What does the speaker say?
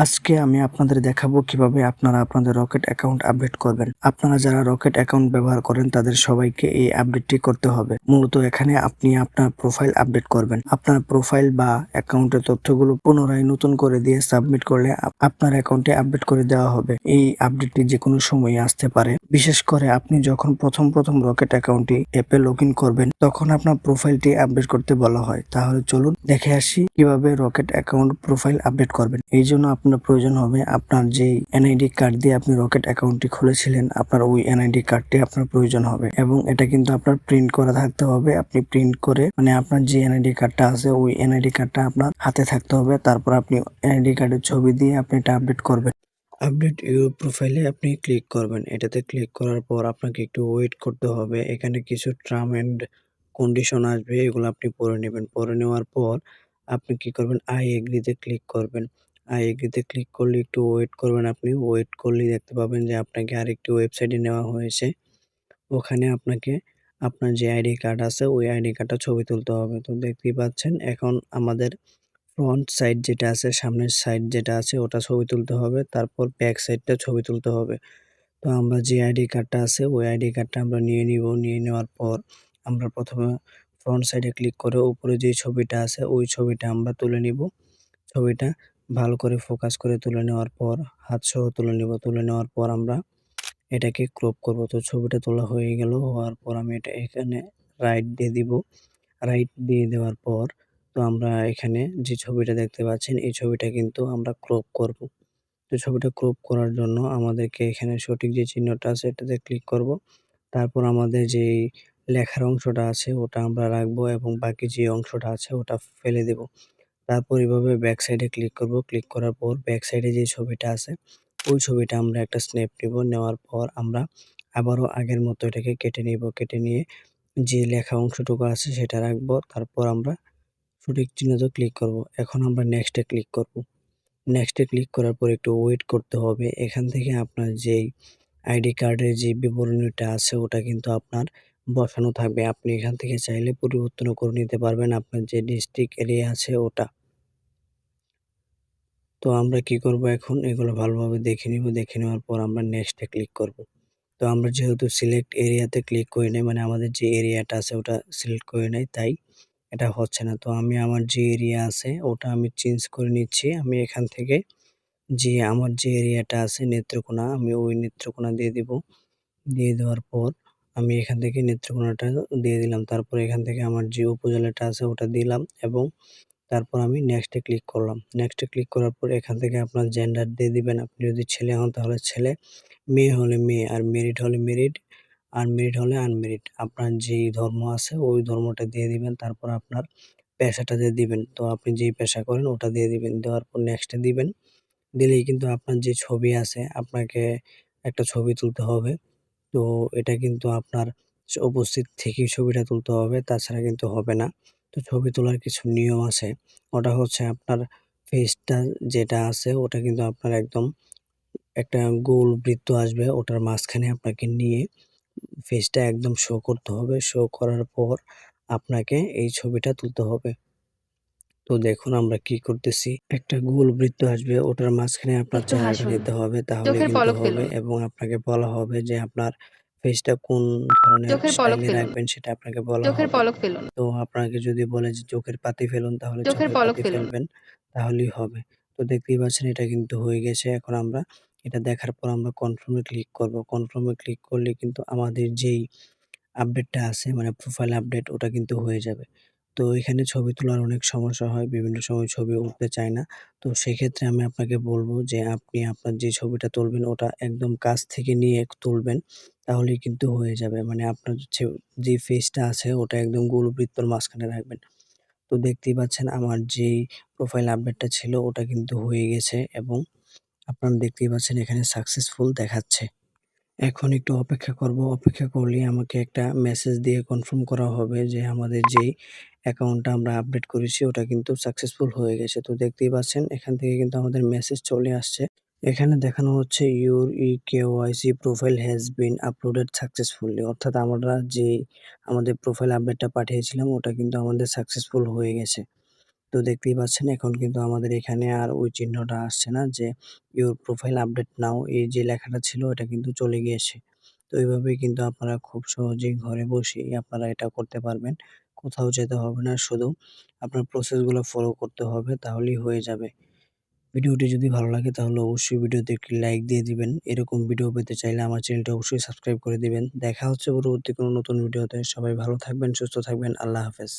আজকে আমি আপনাদের দেখাবো কিভাবে আপনারা আপনাদের রকেট অ্যাকাউন্ট আপডেট করবেন। আপনারা যারা রকেট অ্যাকাউন্ট ব্যবহার করেন তাদের সবাইকে এই আপডেটটি করতে হবে। মূলত এখানে আপনি আপনার প্রোফাইল আপডেট করবেন। আপনার প্রোফাইল বা অ্যাকাউন্টের তথ্যগুলো পুনরায় নতুন করে দিয়ে সাবমিট করলে আপনার অ্যাকাউন্টে আপডেট করে দেওয়া হবে। এই আপডেটটি যে কোনো সময় আসতে পারে। বিশেষ করে আপনি যখন প্রথম রকেট অ্যাকাউন্টটি অ্যাপে লগ ইন করবেন তখন আপনার প্রোফাইলটি আপডেট করতে বলা হয়। তাহলে চলুন দেখে আসি কিভাবে রকেট অ্যাকাউন্ট প্রোফাইল আপডেট করবেন। এই জন্য আপনার প্রয়োজন হবে আপনার যেই এনআইডি কার্ড দিয়ে আপনি রকেট অ্যাকাউন্টটি খুলেছিলেন, আপনার ওই এনআইডি কার্ডটি আপনার প্রয়োজন হবে এবং এটা কিন্তু আপনার প্রিন্ট করা থাকতে হবে। আপনি প্রিন্ট করে মানে আপনার যে এনআইডি কার্ডটা আছে ওই এনআইডি কার্ডটা আপনার হাতে থাকতে হবে। তারপর আপনি এনআইডি কার্ডের ছবি দিয়ে আপনি এটা আপডেট করবেন। আপডেট ইউর প্রোফাইলে আপনি ক্লিক করবেন। এটাতে ক্লিক করার পর আপনাকে একটু ওয়েট করতে হবে। এখানে কিছু টার্ম এন্ড কন্ডিশন আসবে, এগুলো আপনি পড়ে নেবেন। পড়ে নেওয়ার পর আপনি কি করবেন, আই এগ্রিতে ক্লিক করবেন। আই এগ্রিতে ক্লিক করলে একটু ওয়েট করবেন। আপনি ওয়েট করলেই দেখতে পাবেন যে আপনাকে আরেকটি ওয়েবসাইটে নেওয়া হয়েছে। ওখানে আপনাকে আপনার যে আইডি কার্ড আছে ওই আইডি কার্ডটা ছবি তুলতে হবে। তো দেখতেই পাচ্ছেন এখন আমাদের ফ্রন্ট সাইড যেটা আছে, সামনের সাইড যেটা আছে ওটা ছবি তুলতে হবে। তারপর ব্যাক সাইডটা ছবি তুলতে হবে। তো আমরা যে আইডি কার্ডটা আছে ওই আইডি কার্ডটা আমরা নিয়ে নিব। নিয়ে নেওয়ার পর আমরা প্রথমে ফ্রন্ট সাইডে ক্লিক করে উপরে যে ছবিটা আছে ওই ছবিটা আমরা তুলে নিব। ছবিটা ভালো করে ফোকাস করে তুলে নেওয়ার পর হাত সহ তুলে নিব। তুলে নেওয়ার পর আমরা এটাকে ক্রপ করব। তো ছবিটা তোলা হয়ে গেল। হওয়ার পর আমি এটা এখানে রাইট দিয়ে দিব। রাইট দিয়ে দেওয়ার পর তো আমরা এখানে যে ছবিটা দেখতে পাচ্ছেন এই ছবিটা কিন্তু আমরা ক্রপ করব। তো ছবিটা ক্রপ করার জন্য আমাদেরকে এখানে সঠিক যে চিহ্নটা আছে এটাতে ক্লিক করব। তারপর আমাদের যেই লেখার অংশটা আছে ওটা আমরা রাখবো এবং বাকি যে অংশটা আছে ওটা ফেলে দেব। তারপর এভাবে ব্যাক সাইডে ক্লিক করব। ক্লিক করার পর ব্যাক সাইডে যে ছবিটা আছে ওই ছবিটা আমরা একটা স্ন্যাপ নিব। নেওয়ার পর আমরা আবারও আগের মতো এটাকে কেটে নিব। কেটে নিয়ে যে লেখা অংশটুকু আছে সেটা রাখবো। তারপর আমরা সঠিক চিহ্নতে ক্লিক করব। এখন আমরা নেক্সটে ক্লিক করব। নেক্সটে ক্লিক করার পর একটু ওয়েট করতে হবে। এখান থেকে আপনার যেই আইডি কার্ডের যে বিবরণীটা আছে ওটা কিন্তু আপনার বসানো থাকবে। আপনি এখান থেকে চাইলে পরিবর্তনও করে নিতে পারবেন আপনার যে ডিস্ট্রিক্ট এরিয়া আছে ওটা। তো আমরা কি করব, এখন এগুলো ভালোভাবে দেখে নিব। দেখে নেওয়ার পর আমরা নেক্সটে ক্লিক করব। তো আমরা যেহেতু সিলেক্ট এরিয়াতে ক্লিক করি নাই, মানে আমাদের যে এরিয়াটা আছে ওটা সিলেক্ট করি নাই, তাই এটা হচ্ছে না। তো আমি আমার যে এরিয়া আছে ওটা আমি চেঞ্জ করে নিচ্ছি। আমি এখান থেকে যে আমার যে এরিয়াটা আছে নেত্রকোনা, আমি ওই নেত্রকোনা দিয়ে দিব। দিয়ে দেওয়ার পর আমি এখান থেকে নেত্রকোনাটা দিয়ে দিলাম। তারপর এখান থেকে আমার যে উপজেলাটা আছে ওটা দিলাম এবং তারপর আমি নেক্সট এ ক্লিক করলাম। নেক্সট এ ক্লিক করার পর এখান থেকে আপনার জেন্ডার দিয়ে দিবেন। আপনি যদি ছেলে হন তাহলে ছেলে, মেয়ে হলে মেয়ে, আর মেরিড হলে মেরিড, আনমেরিড হলে আনমেরিড। আপনার যেই ধর্ম আছে ওই ধর্মটা দিয়ে দিবেন। তারপর আপনার পেশাটা দিয়ে দিবেন। তো আপনি যেই পেশা করেন ওটা দিয়ে দিবেন। দেওয়ার পর নেক্সট এ দিবেন। দিলেই কিন্তু আপনার যে ছবি আছে আপনাকে একটা ছবি তুলতে হবে। তো এটা কিন্তু আপনার উপস্থিত থেকেই ছবিটা তুলতে হবে, তাছাড়া কিন্তু হবে না। তো ছবি তোলার কিছু নিয়ম আছে। ওটা হচ্ছে আপনার ফেসটা যেটা আছে ওটা কিন্তু আপনার একদম একটা গোল বৃত্ত আসবে, ওটার মাঝখানে আপনাকে নিয়ে ফেসটা একদম শো করতে হবে। শো করার পর আপনাকে এই ছবিটা তুলতে হবে। তো দেখুন আমরা কি করতেছি। একটা গোল বৃত্ত আসবে, ওটার মাঝখানে আপনার একটু চেহারাটা হাসুন। নিতে হবে, তাহলে চোখের কিন্তু পলক হবে ফেলুন। এবং আপনাকে বলা হবে যে আপনার ফেসটা কোন ধরনের চোখের পলক স্টাইলে ফেলুন। রাখবেন সেটা আপনাকে বলা চোখের হবে। পলক ফেলুন। তো আপনাকে যদি বলে যে চোখের পাতি ফেলুন তাহলে চোখের চোখের পলক পাতি ফেলুন। ফেলবেন, তাহলেই হবে। তো দেখতেই পাচ্ছেন এটা কিন্তু হয়ে গেছে। এখন আমরা এটা দেখার পর আমরা কনফার্ম এ ক্লিক করব। কনফার্ম এ ক্লিক করলে কিন্তু আমাদের যেই আপডেটটা আছে মানে প্রোফাইল আপডেট ওটা কিন্তু হয়ে যাবে। তো এখানে ছবি তোলার অনেক সমস্যা হয়। বিভিন্ন সময় ছবি উঠতে চায় না। তো সেক্ষেত্রে আমি আপনাকে বলব যে আপনি আপনার যে ছবিটা তুলবেন ওটা একদম কাছ থেকে নিয়ে তুলবেন। তাহলেই কিন্তু হয়ে যাবে। মানে আপনার যে ফেসটা আছে ওটা একদম গোল বৃত্তর মাঝখানে রাখবেন। তো দেখতেই পাচ্ছেন আমার যেই প্রোফাইল আপডেটটা ছিল ওটা কিন্তু হয়ে গেছে এবং আপনারা দেখতেই পাচ্ছেন এখানে সাকসেসফুল দেখাচ্ছে। এখন একটু অপেক্ষা করব। অপেক্ষা করলেই আমাকে একটা মেসেজ দিয়ে কনফার্ম করা হবে যে আমাদের যেই অ্যাকাউন্টটা আমরা আপডেট করেছি ওটা কিন্তু সাকসেসফুল হয়ে গেছে। তো দেখতেই পাচ্ছেন এখান থেকে কিন্তু আমাদের মেসেজ চলে আসছে। এখানে দেখানো হচ্ছে your KYC profile has been uploaded successfully, অর্থাৎ আমরা যে আমাদের প্রোফাইল আপডেটটা পাঠিয়েছিলাম ওটা কিন্তু আমাদের সাকসেসফুল হয়ে গেছে। তো দেখতেই পাচ্ছেন এখন কিন্তু আমাদের এখানে আর ওই চিহ্নটা আসছে না যে ইউর প্রোফাইল আপডেট নাও, এই যে লেখাটা ছিল এটা কিন্তু চলে গিয়েছে। তো এইভাবেই কিন্তু আপনারা খুব সহজেই ঘরে বসেই আপনারা এটা করতে পারবেন। কোথাও যেতে হবে না, শুধু আপনার প্রসেসগুলো ফলো করতে হবে, তাহলেই হয়ে যাবে। ভিডিওটি যদি ভালো লাগে তাহলে অবশ্যই ভিডিওতে একটি লাইক দিয়ে দিবেন। এরকম ভিডিও পেতে চাইলে আমার চ্যানেলটি অবশ্যই সাবস্ক্রাইব করে দিবেন। দেখা হচ্ছে পরবর্তী কোনো নতুন ভিডিওতে। সবাই ভালো থাকবেন, সুস্থ থাকবেন। আল্লাহ হাফেজ।